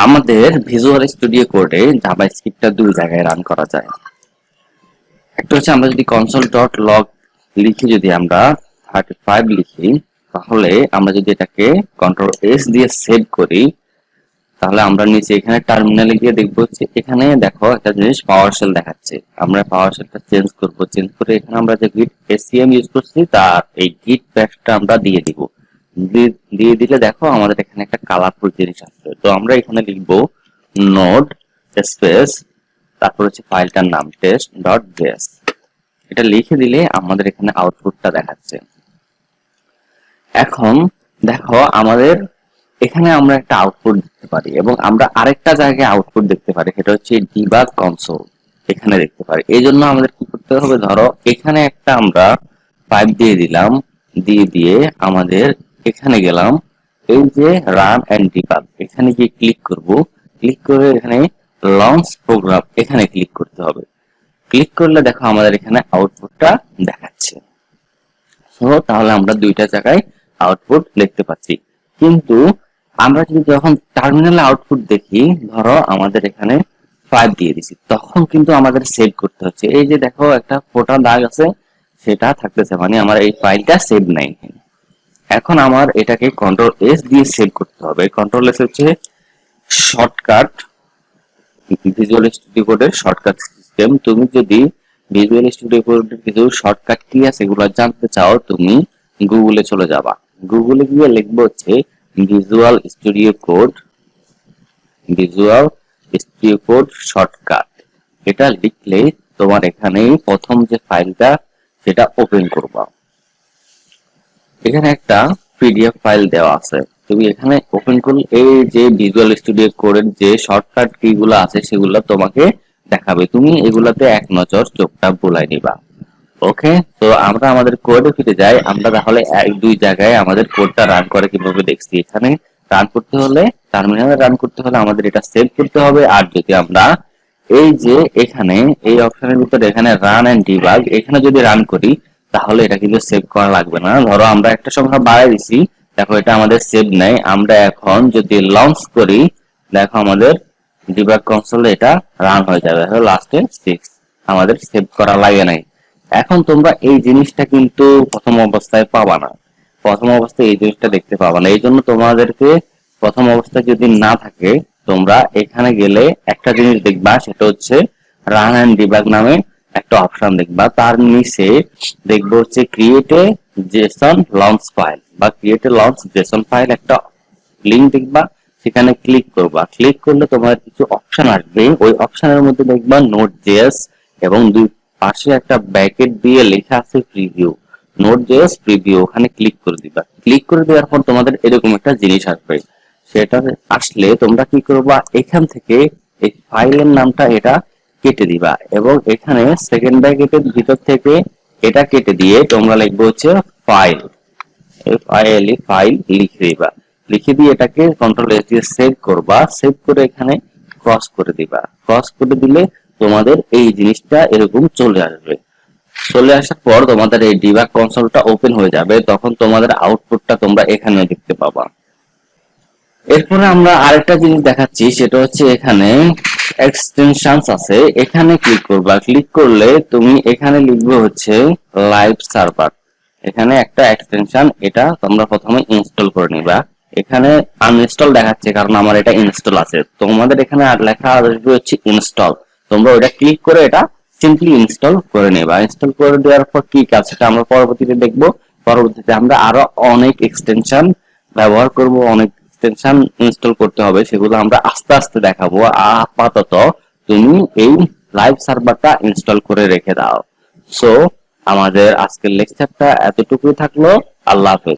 আমাদের visual studio কোডে জাভাস্ক্রিপ্টটা দুই জায়গায় রান করা যায়। একটা হচ্ছে আমরা যদি console.log লিখি, যদি আমরা 35 লিখি, তাহলে আমরা যদি এটাকে Ctrl+S দিয়ে সেভ করি, তাহলে আমরা নিচে এখানে টার্মিনালে গিয়ে দেখবো হচ্ছে এখানে দেখো একটা জিনিস পাওয়ার শেল দেখাচ্ছে। আমরা পাওয়ার শেলটা চেঞ্জ করব, চেঞ্জ করে এখানে আমরা যে git scm ইউজ করছি তার এই git ব্যাশটা আমরা দিয়ে দিব। দিয়ে দিলে দেখো আমাদের এখানে একটা কালারফুল জিনিস আসছে। তো আমরা এখানে লিখবো নোড স্পেস, তারপর হচ্ছে ফাইলটার নাম test.js। এটা লিখে দিলে আমাদের এখানে আউটপুটটা দেখাচ্ছে। এখন দেখো আমাদের এখানে আমরা একটা আউটপুট দেখতে পারি এবং আমরা আরেকটা জায়গায় আউটপুট দেখতে পারি, সেটা হচ্ছে ডিবাগ কনসোল এখানে দেখতে পারি। এই জন্য আমাদের কি করতে হবে, ধরো এখানে একটা আমরা পাইপ দিয়ে দিলাম, দিয়ে আমাদের এখানে গেলাম, এই যে রান এন্ড ডিবাগ এখানে গিয়ে ক্লিক করব। ক্লিক করে এখানে লঞ্চ প্রোগ্রাম এখানে ক্লিক করতে হবে। ক্লিক করলে দেখো আমাদের এখানে আউটপুটটা দেখাচ্ছে। তো তাহলে আমরা দুইটা জায়গায় আউটপুট দেখতে পাচ্ছি। কিন্তু আমরা যদি যখন টার্মিনালে আউটপুট দেখি, ধরো আমাদের এখানে 5 দিয়ে দিছি, তখন কিন্তু আমাদের সেভ করতে হচ্ছে। এই যে দেখো একটা ফোটা দাগ আছে, সেটা থাকতেছে, মানে আমার এই ফাইলটা সেভ নাই। এখন আমার এটাকে Ctrl+S দিয়ে সেভ করতে হবে। Ctrl+S হচ্ছে শর্টকাট, ভিজুয়াল স্টুডিও কোডের শর্টকাট সিস্টেম। তুমি যদি ভিজুয়াল স্টুডিও কোডের কিছু শর্টকাট কি আছে এগুলো জানতে চাও, তুমি গুগলে চলে যাবা। গুগলে গিয়ে লিখবো হচ্ছে ভিজুয়াল স্টুডিও কোড শর্টকাট। এটা লিখলে তোমার এখানে প্রথম যে ফাইলটা সেটা ওপেন করবা। এখানে একটা পিডিএফ ফাইল দেওয়া আছে, তুমি এখানে ওপেন করলে এই যে ভিজুয়াল স্টুডিও কোডের যে শর্টকাট কি গুলো আছে সেগুলো তোমাকে দেখাবে। তুমি এগুলাতে এক নজর চোখটা বুলাই নিবা। ওকে, তো আমরা আমাদের কোডে ফিরে যাই। আমরা তাহলে দুই জায়গায় আমাদের কোডটা রান করে কিভাবে দেখছি। এখানে রান করতে হলে, টার্মিনালে রান করতে হলে আমাদের এটা সেভ করতে হবে। আর যদি আমরা এই যে এখানে এই অপশনের ভিতরে এখানে রান এন্ড ডিবাগ এখানে যদি রান করি, তাহলে এটা কিন্তু সেভ করা লাগবে না। ধরো আমরা একটা সংখ্যা বাড়াই দিছি, দেখো এটা আমাদের সেভ নাই। আমরা এখন যদি লঞ্চ করি, দেখো আমাদের ডিবাগ কনসোলে এটা রান হয়ে যাবে, লাস্টে 6, আমাদের সেভ করা লাগে নাই। এখন তোমরা এই জিনিসটা কিন্তু প্রথম অবস্থায় পাবা না, প্রথম অবস্থায় এই জিনিসটা দেখতে পাবা না। এই জন্য তোমাদেরকে প্রথম অবস্থায় যদি না থাকে, তোমরা এখানে গেলে একটা জিনিস দেখবা, সেটা হচ্ছে রান এন্ড ডিবাগ নামে একটা অপশন দেখবা। তার নিচে দেখবো হচ্ছে create a JSON launch file বা create a launch JSON file, একটা লিঙ্ক দেখবা, সেখানে ক্লিক করবা। ক্লিক করলে তোমার কিছু অপশন আসবে, ওই অপশনের মধ্যে দেখবা নোড.js এবং দুই পাশে একটা ব্র্যাকেট দিয়ে লেখা আছে প্রিভিউ, নোড.js প্রিভিউ। ওখানে ক্লিক করে দিবা। ক্লিক করে দেওয়ার পর তোমাদের এরকম একটা জিনিস আসবে। সেটা আসলে তোমরা কি করবা, এখান থেকে এই ফাইলের নামটা এটা কেটে দিবা এবং এখানে সেকেন্ড ব্র্যাকেটের ভিতর থেকে এটা কেটে দিয়ে তোমরা লিখবে হচ্ছে ফাইল, ফাইল লিখে দিবা। লিখে দিয়ে এটাকে Ctrl+S দিয়ে সেভ করবা। সেভ করে এখানে ক্রস করে দিবা। ক্রস করে দিলে তোমাদের এই জিনিসটা এরকম চলে আসবে। চলে আসার পর তোমাদের এই ডিবাগ কনসোলটা ওপেন হয়ে যাবে। তখন তোমাদের আউটপুটটা তোমরা এখানে দেখতে পাবা। এরপরে আমরা আরেকটা জিনিস দেখাচ্ছি, সেটা হচ্ছে এখানে এক্সটেনশনস আছে, এখানে ক্লিক করবা। ক্লিক করলে তুমি এখানে লিখবে হচ্ছে লাইভ সার্ভার। এখানে একটা এক্সটেনশন, এটা তোমরা প্রথমে ইনস্টল করে নিবা। এখানে আনইনস্টল দেখাচ্ছে কারণ আমার এটা ইনস্টল আছে। তোমাদের এখানে লেখা আসবে হচ্ছে ইনস্টল, তোমরা ওটা ক্লিক করে এটা সিম্পলি ইনস্টল করে নেবা। ইনস্টল করে দেওয়ার পর কি কাজ সেটা আমরা পরবর্তীতে দেখবো। পরবর্তীতে আমরা আরো অনেক এক্সটেনশন ব্যবহার করব, অনেক এক্সটেনশন ইনস্টল করতে হবে, সেগুলো আমরা আস্তে আস্তে দেখাবো। আপাতত তুমি এই লাইভ সার্ভারটা ইনস্টল করে রেখে দাও। সো আমাদের আজকের লেকচারটা এতটুকুই থাকলো। আল্লাহ হাফেজ।